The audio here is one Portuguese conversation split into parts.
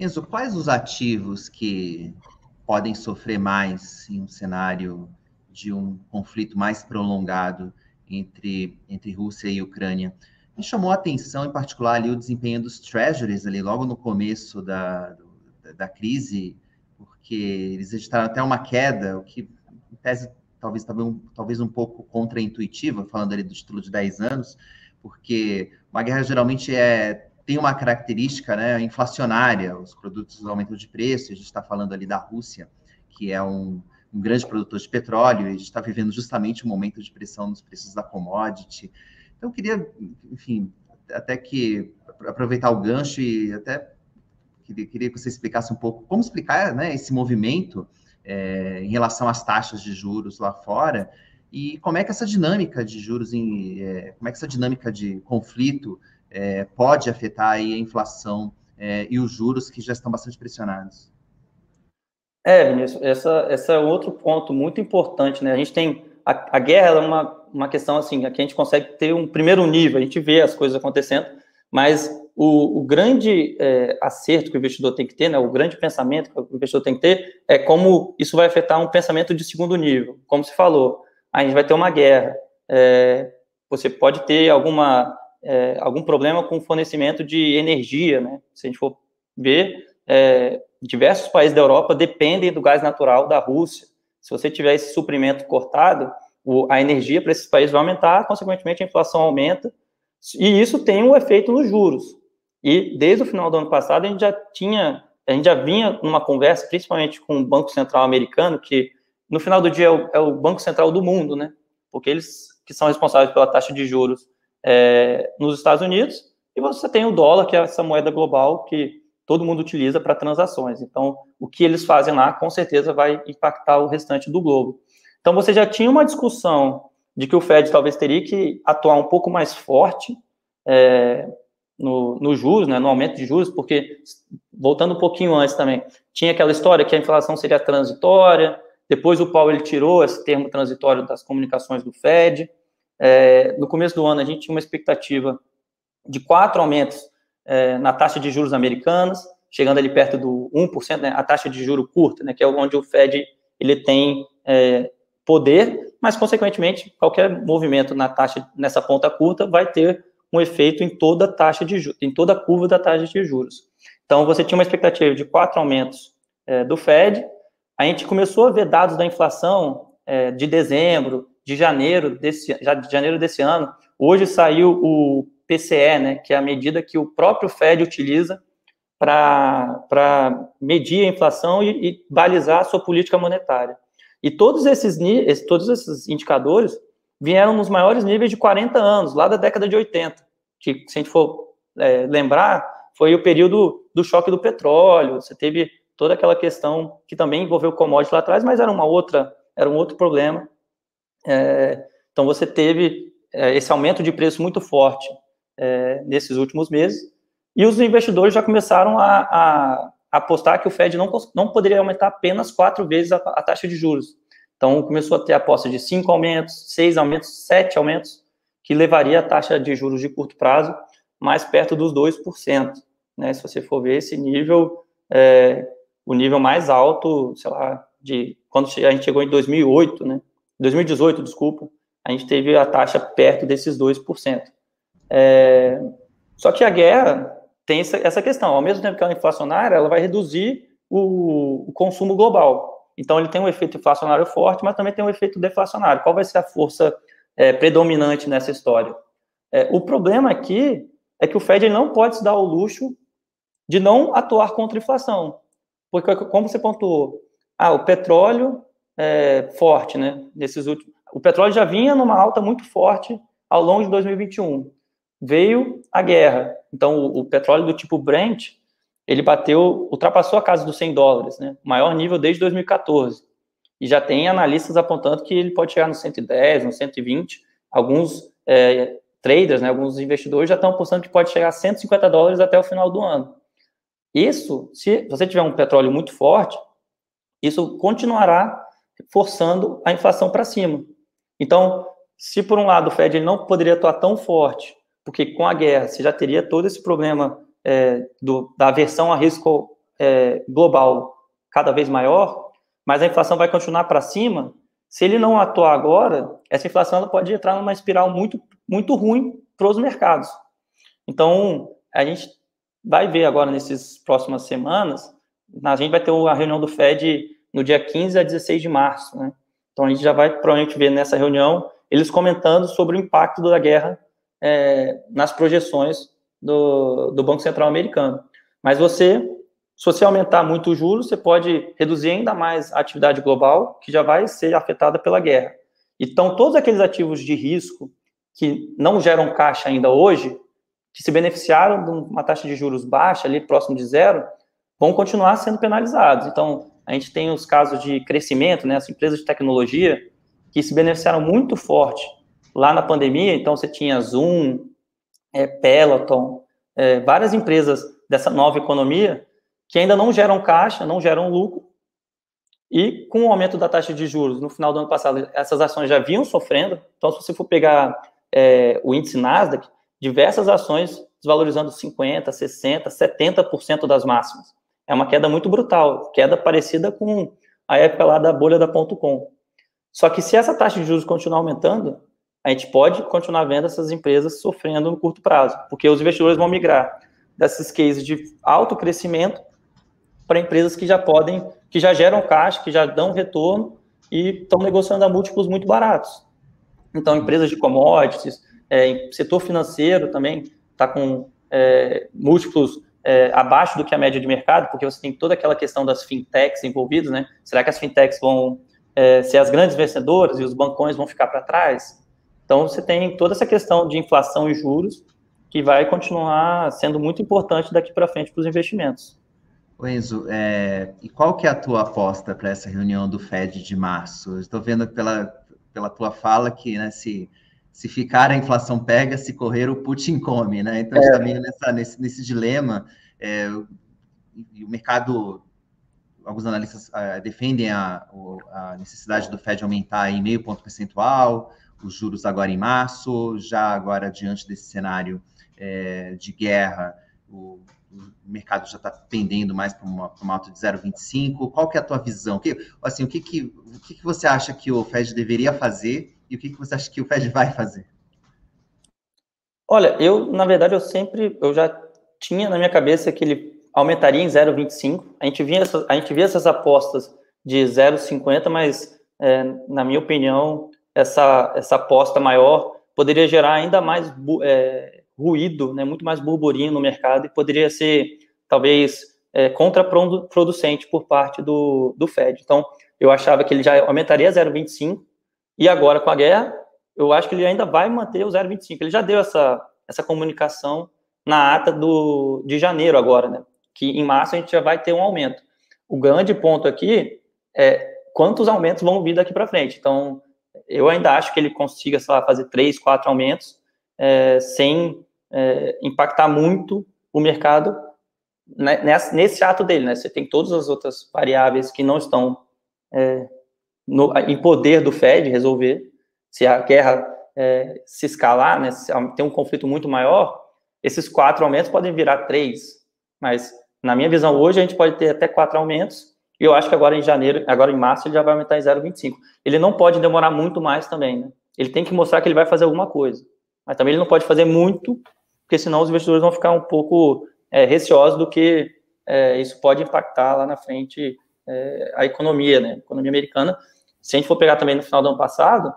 Enzo, quais os ativos que podem sofrer mais em um cenário de um conflito mais prolongado entre Rússia e Ucrânia? Me chamou a atenção, em particular, ali, o desempenho dos treasuries, ali, logo no começo da crise, porque eles registraram até uma queda, o que, em tese, talvez um pouco contraintuitiva, falando ali do título de 10 anos, porque uma guerra geralmente tem uma característica, né, inflacionária, os produtos aumentam de preço, a gente está falando ali da Rússia, que é um grande produtor de petróleo, e a gente está vivendo justamente um momento de pressão nos preços da commodity. Então, eu queria, enfim, até que aproveitar o gancho e até queria que você explicasse um pouco como explicar, né, esse movimento em relação às taxas de juros lá fora e como é que essa dinâmica de juros, como é que essa dinâmica de conflito pode afetar aí a inflação e os juros que já estão bastante pressionados. Vinícius, essa é outro ponto muito importante, né? A gente tem a guerra é uma questão assim, que a gente consegue ter um primeiro nível, a gente vê as coisas acontecendo, mas o grande acerto que o investidor tem que ter, né? O grande pensamento que o investidor tem que ter é como isso vai afetar um pensamento de segundo nível. Como se falou, a gente vai ter uma guerra, você pode ter algum problema com o fornecimento de energia, né? Se a gente for ver, diversos países da Europa dependem do gás natural da Rússia. Se você tiver esse suprimento cortado, a energia para esses países vai aumentar, consequentemente a inflação aumenta, e isso tem um efeito nos juros. E desde o final do ano passado a gente já vinha numa conversa, principalmente com o Banco Central americano, que no final do dia é o Banco Central do mundo, né? Porque eles que são responsáveis pela taxa de juros nos Estados Unidos, e você tem o dólar, que é essa moeda global que todo mundo utiliza para transações. Então, o que eles fazem lá, com certeza, vai impactar o restante do globo. Então, você já tinha uma discussão de que o Fed talvez teria que atuar um pouco mais forte no juros, né, no aumento de juros, porque, voltando um pouquinho antes também, tinha aquela história que a inflação seria transitória, depois o Powell ele tirou esse termo transitório das comunicações do Fed. No começo do ano, a gente tinha uma expectativa de 4 aumentos na taxa de juros americanas, chegando ali perto do 1%, né, a taxa de juro curta, né, que é onde o Fed ele tem poder, mas, consequentemente, qualquer movimento nessa ponta curta vai ter um efeito em toda a taxa de juros, em toda a curva da taxa de juros. Então, você tinha uma expectativa de 4 aumentos do Fed, a gente começou a ver dados da inflação de dezembro, de janeiro desse ano. Hoje saiu o PCE, né, que é a medida que o próprio Fed utiliza para medir a inflação e balizar a sua política monetária. E todos esses indicadores vieram nos maiores níveis de 40 anos, lá da década de 80, que, se a gente for lembrar, foi o período do choque do petróleo, você teve toda aquela questão que também envolveu commodities lá atrás, mas era um outro problema. Então, você teve esse aumento de preço muito forte nesses últimos meses, e os investidores já começaram a apostar que o Fed não poderia aumentar apenas 4 vezes a taxa de juros. Então, começou a ter a aposta de 5 aumentos, 6 aumentos, 7 aumentos, que levaria a taxa de juros de curto prazo mais perto dos 2%. Né? Se você for ver esse nível, o nível mais alto, sei lá, de quando a gente chegou em 2008, né? 2018, desculpa, a gente teve a taxa perto desses 2%. Só que a guerra tem essa questão, ao mesmo tempo que ela é inflacionária, ela vai reduzir o consumo global. Então, ele tem um efeito inflacionário forte, mas também tem um efeito deflacionário. Qual vai ser a força predominante nessa história? O problema aqui é que o Fed não pode se dar ao luxo de não atuar contra a inflação. Porque, como você pontuou, o petróleo forte, né? O petróleo já vinha numa alta muito forte ao longo de 2021. Veio a guerra. Então, o petróleo do tipo Brent, ele ultrapassou a casa dos $100, né? O maior nível desde 2014. E já tem analistas apontando que ele pode chegar no 110, no 120. Alguns traders, né, alguns investidores já estão apostando que pode chegar a $150 até o final do ano. Isso, se você tiver um petróleo muito forte, isso continuará forçando a inflação para cima. Então, se por um lado o Fed ele não poderia atuar tão forte, porque com a guerra você já teria todo esse problema da aversão a risco global cada vez maior, mas a inflação vai continuar para cima. Se ele não atuar agora, essa inflação ela pode entrar numa espiral muito, muito ruim para os mercados. Então, a gente vai ver agora, nessas próximas semanas, a gente vai ter a reunião do Fed no dia 15 a 16 de março, né? Então, a gente já vai provavelmente ver nessa reunião eles comentando sobre o impacto da guerra nas projeções do Banco Central americano. Mas se você aumentar muito os juros, você pode reduzir ainda mais a atividade global, que já vai ser afetada pela guerra. Então, todos aqueles ativos de risco que não geram caixa ainda hoje, que se beneficiaram de uma taxa de juros baixa, ali próximo de zero, vão continuar sendo penalizados. Então, a gente tem os casos de crescimento, né, as empresas de tecnologia, que se beneficiaram muito forte lá na pandemia. Então, você tinha Zoom, Peloton, várias empresas dessa nova economia que ainda não geram caixa, não geram lucro, e com o aumento da taxa de juros no final do ano passado, essas ações já vinham sofrendo. Então, se você for pegar o índice Nasdaq, diversas ações desvalorizando 50%, 60%, 70% das máximas. É uma queda muito brutal, queda parecida com a época lá da bolha da .com. Só que se essa taxa de juros continuar aumentando, a gente pode continuar vendo essas empresas sofrendo no curto prazo, porque os investidores vão migrar desses cases de alto crescimento para empresas que já geram caixa, que já dão retorno e estão negociando a múltiplos muito baratos. Então, empresas de commodities, setor financeiro também está com múltiplos abaixo do que a média de mercado, porque você tem toda aquela questão das fintechs envolvidas, né? Será que as fintechs vão ser as grandes vencedoras e os bancões vão ficar para trás? Então, você tem toda essa questão de inflação e juros que vai continuar sendo muito importante daqui para frente para os investimentos. Enzo, e qual que é a tua aposta para essa reunião do Fed de março? Estou vendo pela tua fala que, né, se ficar a inflação pega, se correr o Putin come, né? Então, a gente está meio nesse dilema, e o mercado, alguns analistas defendem a necessidade do Fed aumentar em 0,5 ponto percentual, os juros agora em março, já agora diante desse cenário de guerra, o mercado já está tendendo mais para uma alta de 0,25. Qual que é a tua visão? O que você acha que o Fed deveria fazer e o que você acha que o Fed vai fazer? Olha, na verdade, eu já tinha na minha cabeça que ele aumentaria em 0,25. A gente via essas apostas de 0,50, mas, na minha opinião, essa aposta maior poderia gerar ainda mais ruído, né, muito mais burburinho no mercado, e poderia ser, talvez, contraproducente por parte do Fed. Então, eu achava que ele já aumentaria 0,25, e agora, com a guerra, eu acho que ele ainda vai manter o 0,25. Ele já deu essa comunicação na ata de janeiro agora, né, que em março a gente já vai ter um aumento. O grande ponto aqui é quantos aumentos vão vir daqui para frente. Então, eu ainda acho que ele consiga, sei lá, fazer 3, 4 aumentos sem impactar muito o mercado nesse ato dele, né? Você tem todas as outras variáveis que não estão em poder do Fed resolver. Se a guerra se escalar, né, se tem um conflito muito maior, esses 4 aumentos podem virar 3, mas na minha visão hoje a gente pode ter até 4 aumentos, e eu acho que agora em março ele já vai aumentar em 0,25. Ele não pode demorar muito mais também, né? Ele tem que mostrar que ele vai fazer alguma coisa, mas também ele não pode fazer muito, porque senão os investidores vão ficar um pouco receosos do que isso pode impactar lá na frente a economia, né? A economia americana. Se a gente for pegar também no final do ano passado,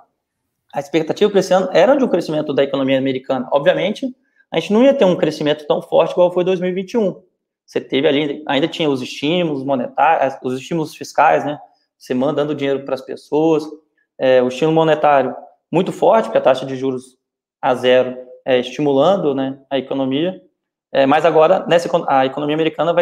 a expectativa para esse ano era de um crescimento da economia americana. Obviamente, a gente não ia ter um crescimento tão forte igual foi 2021. Você teve ali, ainda tinha os estímulos monetários, os estímulos fiscais, né? Você mandando dinheiro para as pessoas, o estímulo monetário muito forte, porque a taxa de juros a zero estimulando, né, a economia. Mas agora, a economia americana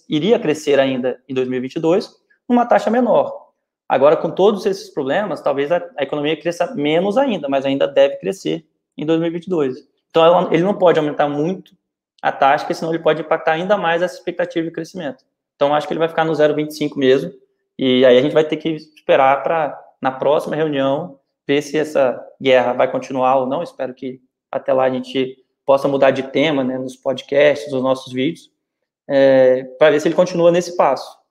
iria crescer ainda em 2022, numa taxa menor. Agora, com todos esses problemas, talvez a economia cresça menos ainda, mas ainda deve crescer em 2022. Então, ele não pode aumentar muito a taxa, porque senão ele pode impactar ainda mais essa expectativa de crescimento. Então, acho que ele vai ficar no 0,25 mesmo, e aí a gente vai ter que esperar para, na próxima reunião, ver se essa guerra vai continuar ou não. Espero que até lá a gente possa mudar de tema, né, nos podcasts, nos nossos vídeos, para ver se ele continua nesse passo.